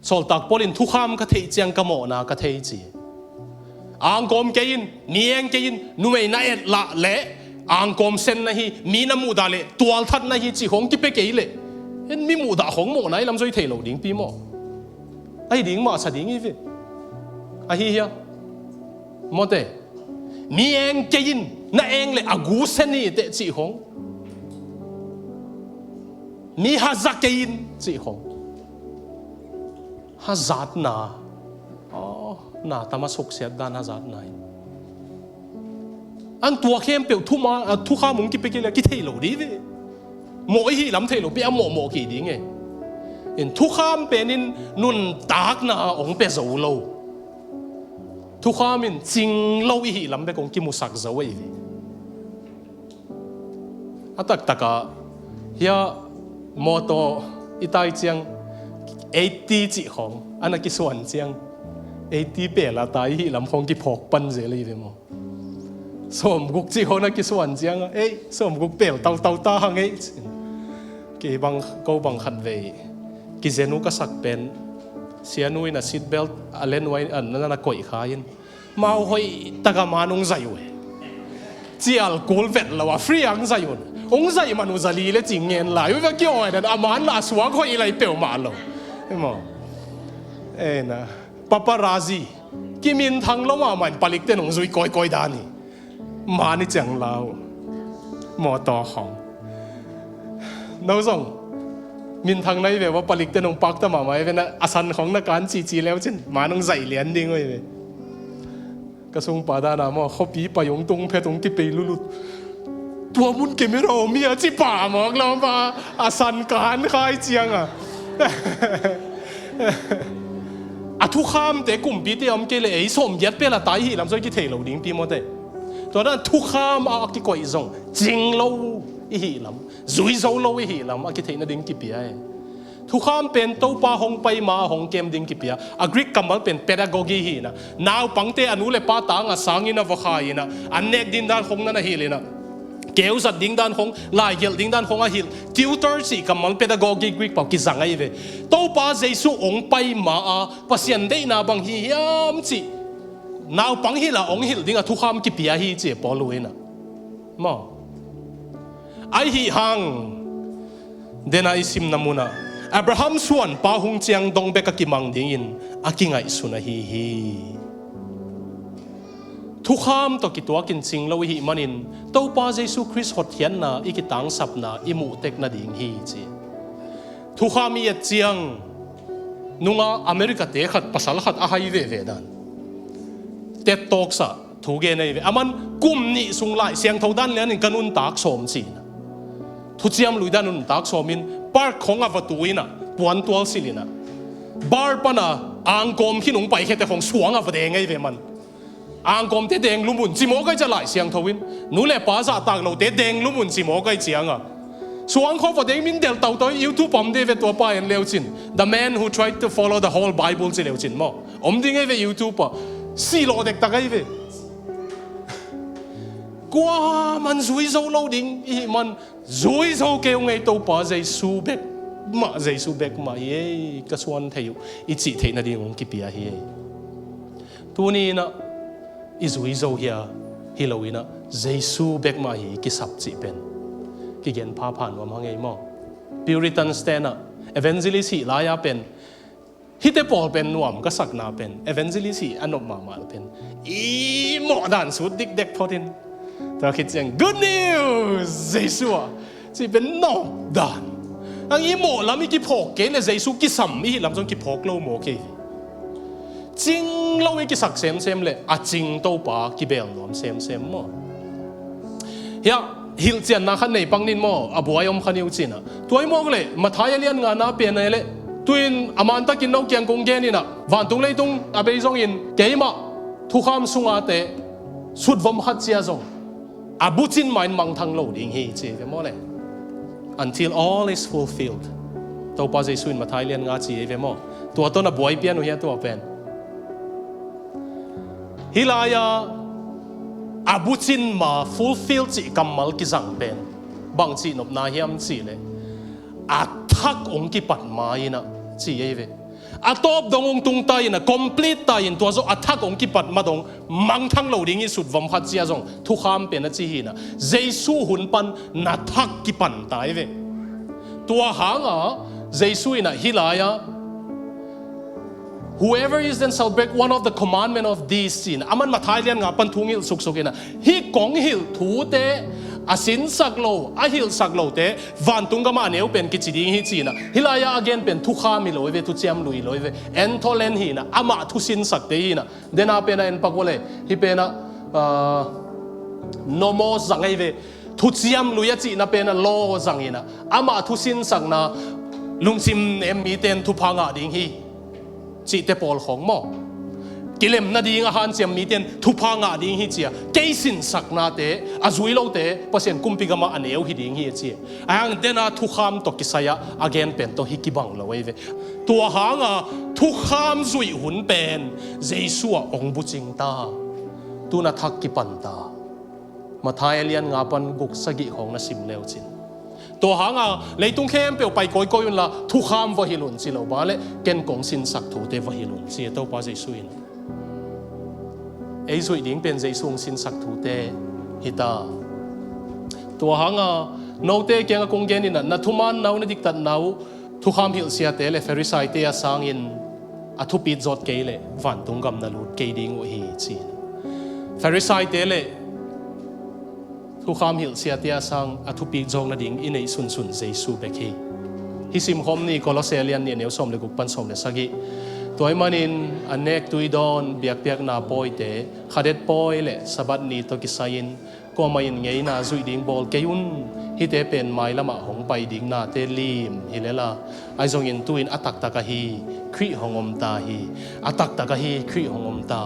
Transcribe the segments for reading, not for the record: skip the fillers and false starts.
soltak polin Thukhaam kathei chiang kamo na kathei chi angkom kein nieng kein numei na et la le angkom sen na hi mi na mu da le tual that na hi chi hong ki pe ke le en mi mu da hong mo nai lam soi thei lo ding pi mo ai ding ma sa ding i ve a hi ya mo te nieng kein na eng le agu sen ni te chi hong mi ha za kein chi hong ha zat na na tama sok siat dan ha zat na an tua khem pe Thukhaam mung ki pe ki le ki thei lo di ve mo hi lam thei lo pe mo ki ding e in Thukhaam pe nin nun tak na ong pe Zolo Thukhaam in jing lo hi lam be kong ki mu sak zo e ve atak taka ya moto itai chiang 80 chi hong ana ki suan chiang 80 pe la tai hi lam khong ki phok pan je le ve mo som guk chi hona ki suan chiang ei som guk pel tau ta hang ei ki bang ko bang khat ve ki zenu ka sak pen sianui na seat belt alen wai an na koi khain mau hoi taga manung zaiwe chi alcohol vet lawa free ang zayun ong zai manu zali le jing ngen lai we kyo ai da aman la suwa khoi lai pel ma lo mo na paparazzi kimin thang lo ma man palik te nong zui koi da ni ma ni chang lao mo to hong no song min thang nai ve wa palik te nong pak ta ma mai ve na asan khong na kan chi leo chin ma nong zai lian ding oi ve ka sung pa da na mo khopi pa yong tung phe tung ki pe lu luตัวมุนเกมิโรมีอาจิป่าหมอกเรามาอาสันการคายเจียงทุกข้ามแต่กลุ่มปีเตียมเกเลยสมยัดเปล่าตายหิลำซอยกิเทลดิ้งปีโมเตตัวนั้นทุกข้ามอากิกวยซงจริงโลหิลำซุยโซโลหิลำอากิเทนดิ้งกิปีไอทุกข้ามเป็นตัวปาหงไปมาหงเกมดิ้งกิปีอากริกกำมันเป็น pedagogy หินะนาวปังเตอนุเลป้าตางสังอินะวะขายนะอันเนกดินดานหงนั่นหิเลยนะเกี่ยวสัตว์ดิ้งด้านของลายเกี่ยวดิ้งด้านของอาหิลติวเตอร์สิกำมันเป็นกอกิกริกเปล่ากิจังไอเวตัวป้าเจสุองไปมาปัสยันได้นาบังฮิยามจินาวปังฮิละองหิลดิ้งทุกขามกิปียฮิเจ็บปอลุยนะมาไอฮิฮังเดนไอซิมนามุนะอับราฮัมส่วนป้าหงเจียงดงเบกกิมังดิ้งอินอากิงไอสุนะฮิทุกข้ามตกิตัวกินสิงเราหิมันินตัวป้าเยซูคริสต์หดเทียนนะอีกิตังสับนะอิมูเต็กนาดิ่งฮีจีทุกข้ามมีเจียงนุงอเมริกาเตะขัดภาษาขัดอาหายเวดันเตะตอกซะถูกเกณฑ์ในเวมันกุมนี่สุงไล่เสียงเท่าดันแล้วนี่กันนุนตักสมจีนะทุกเจียมลุยดันนุนตักสมินปาร์ของอวตุยนะปวนตัวสิลินะบาร์ปนะอังกอมที่หนุ่งไปแค่แต่ของสวงอวเดงไงเวมันอังกอมเตะแดงลุ่มบุญจิโมก็จะไหลเสียงทวินนู้เล่ป้าจะตากเราเตะแดงลุ่มบุญจิโมก็เจียงสวงเขาพอเด็กมินเดลเต่าตัวยูทูบผมได้เวตัวป้ายันเลวจิน The man who tried to follow the whole Bible จะเลวจินมั้งผมดิ้งไอ้เวยูทูบอ่ะสี่โลเด็กตะไอ้เวกว่ามันซุยโซโลดิ้งอีมันซุยโซเกี่ยวไงตัวป้าใจสู้เบกมาใจสู้เบกมาเย่กระสวนเที่ยวอีจิเที่ยนดิ้งองค์กิปียเฮ่ตัวนี้นะอิซุยโซเฮียฮิโลวินะเจซูเบกมาฮีกิสับจิเป็นกิเกนพาผ่านว่ามังไงมั่งพิวริตันสเตนะเอเวนเจลิสีลายาเป็นฮิตเตปอลเป็นนวมก็สักนาเป็นเอเวนเจลิสีอันนบมาเป็นอีหมอด่านสุดดิกเด็กพอดินแต่คิดอย่าง good news เจซูอ่ะจีเป็นนอกด่านอันนี้หมอแล้วมีกิพกเกนเจซูกิสัมมีลำจงกิพกโลโมเกจริงเราไม่กิสักเซมเลยจริงตัวป้ากิเบลนวมเซมมั้งเฮียฮิลเจียนนักขันในปังนินมั้งบัวยมขันยูจินะตัวไอ้มองเลยมาท้ายเลี้ยงงานน่าเปลี่ยนเลยตัวอินอามันตะกินนกเกียงกงเกนี่นะวันตรงเลยตรงอาเบยซงอินเกี่ยมาทุกคำสุงอาเตสุดวมหัดเจียซงบุจินมันมังทางโลดิ่งฮีเจียมั้งเลย until all is fulfilled ตัวป้าเจสุนมาท้ายเลี้ยงงานเจียมั้งตัวต้นบัวยเปลี่ยนหัวตัวเป็นฮิลายาบุจินมา fulfill จิกำมัลกิจังเป็นบางจีนบนาเฮียมจีเลยทักองค์กิปัดมาอินะจีเอเว atop dong tung tay na complete tay tua zo attack ong kipat madong mang thang lo ding isut vom khat chia zong Thukhaam pe na chi hi na Jesu hun pan na thak kipan tai ve tua hanga Jesu ina hilaya whoever is then shall break one of the commandment of these sin aman mathai lian nga pan thungil suk sukina hi kong hil thu te asin saklo ahil saklo te van tunga ma neu pen ki chiding hi china hilaya again pen Thukhaam mi loi ve tu chiam lui loi ve entholen hi na ama thu sin sak te hi na dena pena en pakole hi pena nomo zangai ve thu chiam lui chi na pena lo zangina ama thu sin sak na lungsim em mi ten thu phanga ding hi chỉ tế bol khong mo kilem na ding a han chiam mi ten thu phanga ding hi chia ke sin sak na te azui lo te pasien kumpi gama aneu hi ding hi chi ang dena Thukhaam to kisaya again pen to hi kibang lo ve tua hanga Thukhaam zui hun pen Jesu a ong bu ching ta tu na thak ki pan ta mathai lian nga pan guk sagi khong na sim leo chinตัวหางเลยตุ้งเข้มเปียวไปก้อยก้อยละทุกข้ามวะฮิลุนสิเราบ้าเลยเก่งกงสินสักถูเตวะฮิลุนสิตัวป้าใจสุยนไอ้สุยดิ้งเป็นใจสุงสินสักถูเตฮิตาตัวหางโนเตเก่งกงเกนินะนัทุมันนาวนัดิกตัดนาวทุกข้ามฮิลเสียเตเลเฟริไซเตียสังอินอทุปิดจอดเกเลฝันตุงกำนัลุดเกดิ้งวะฮิจีเฟริไซเตเลThukhaam hil sia tia sang athupi jong na ding inei sun sun Jesu bekhi hisim hom ni koloselian ni neu som le guk pan som le sagi toy manin anek tuidon biak biak na poite khadet poi le sabat ni to kisain ko main ngei na zui ding bol keun hi te pen mai lama hong pai ding na te lim hilela ai jong in tuin atak taka hi khri hongom ta hi atak taka hi khri hongom ta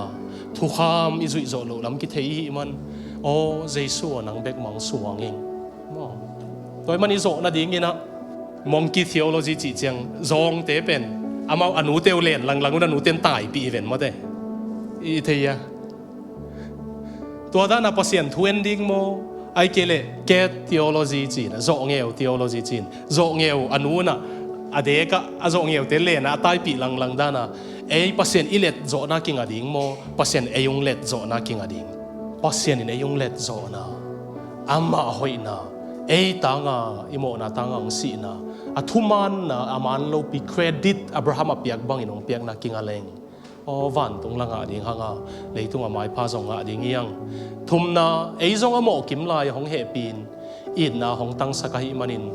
Thukhaam izui Zolo lam ki thei hi man o Jesu nang bek mang suang ing mo toy mani zo na ding ina monkey theology chi chang zong te pen amau anu teu len lang lang anu ten tai pi event mo te I theya to da na pasien thuen ding mo ai kele ke theology chi na zo ngeu theology chin zo ngeu anu na adeka azo ngeu te len na tai pi lang lang da na ei pasien ilet zo na king ading mo pasien eyung let zo na king ading pasien in eyung let zo na ama hoi na ei tanga imo na tanga ang si na athuman na aman lo pi credit Abraham apiak bang inong piak na kingaleng o van tung langa ding hanga leitung amai pa zong nga ding yang thum na ei zong amo kim lai hong he pin in na hong tang sakahi manin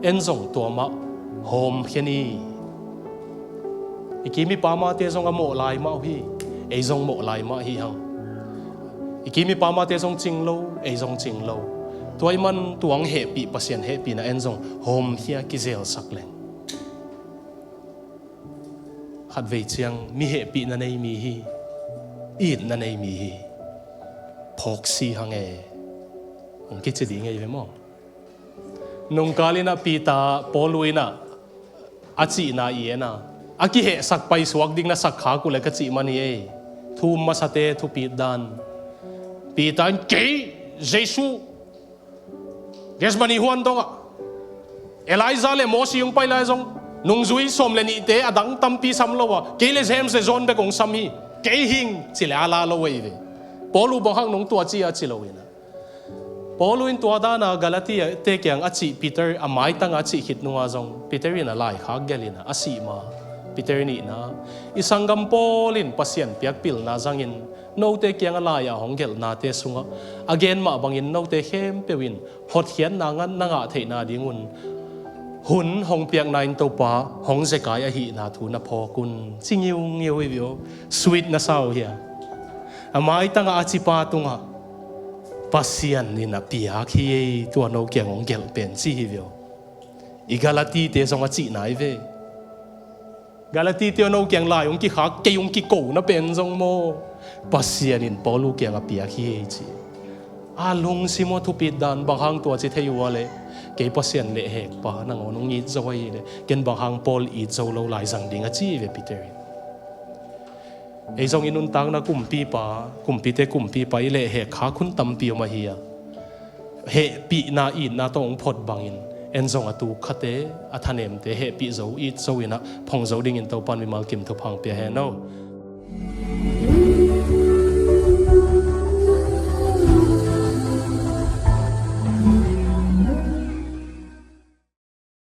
en zong to ma hom kheni ikimi pama te zong amo lai ma hi ei zong mo lai ma hi hang ikimi pama te zong chinglo ei zong chinglo toy man tuang he pi pasien he pi na en zong hom hia kizel sakleng khat ve chiang mi he pi na nei mi hi it na nei mi hi 𝗲𝗪cy hange ong ki chidi nge ve mo nong kalina pi ta poluina achi na iena aki he sak pai suak ding na sak kha ku le ka chi mani e thum ma sate thu pi dan pi tan ke Jesu ges mani huan donga Elijah le Moses yung pai lai zong nung zui som le ni te adang tampi sam lo wa ke le hem se zon be kong sam hi ke hing chile ala lo we ve polu bahang nung tua chi a chi lo ina polu in tua da na Galatia te kyang achi Peter amai tang achi hit nuwa zong Peter ina lai khak gelina asi ma Peter ni na isangam polin pasien piak pil na zangin no te kyang ala ya honggel na te sunga again ma bangin no te hem pewin hot hian na ngan na nga the na dingun hun hong piak na in to pa hong se kai a hi na thu na pho kun chingiu ngiu vio sweet na sao hia amai tanga achi pa tunga pasien ni na pia khi tu no kyang honggel pen chi vio igalati te zonga chi nai ve Galati teo no kyang lai ong ki khak ke ong ki ko na pen zong mo pasien in polu kyang apia hi chi a lung simo thu pi dan bahang to chi thei wale ke pasien le hek pa nang onong ni zoi le ken bahang pol I Zolo lai zang ding a chi ve Peter ei zong inun tang na kumpi pa I le hek kha khun tam pi ma hi he pi na in na tong phot bangin en zong atu khate athanem te he pi zo it zo ina phong zo ding in to pan mi mal kim thu phang pe he no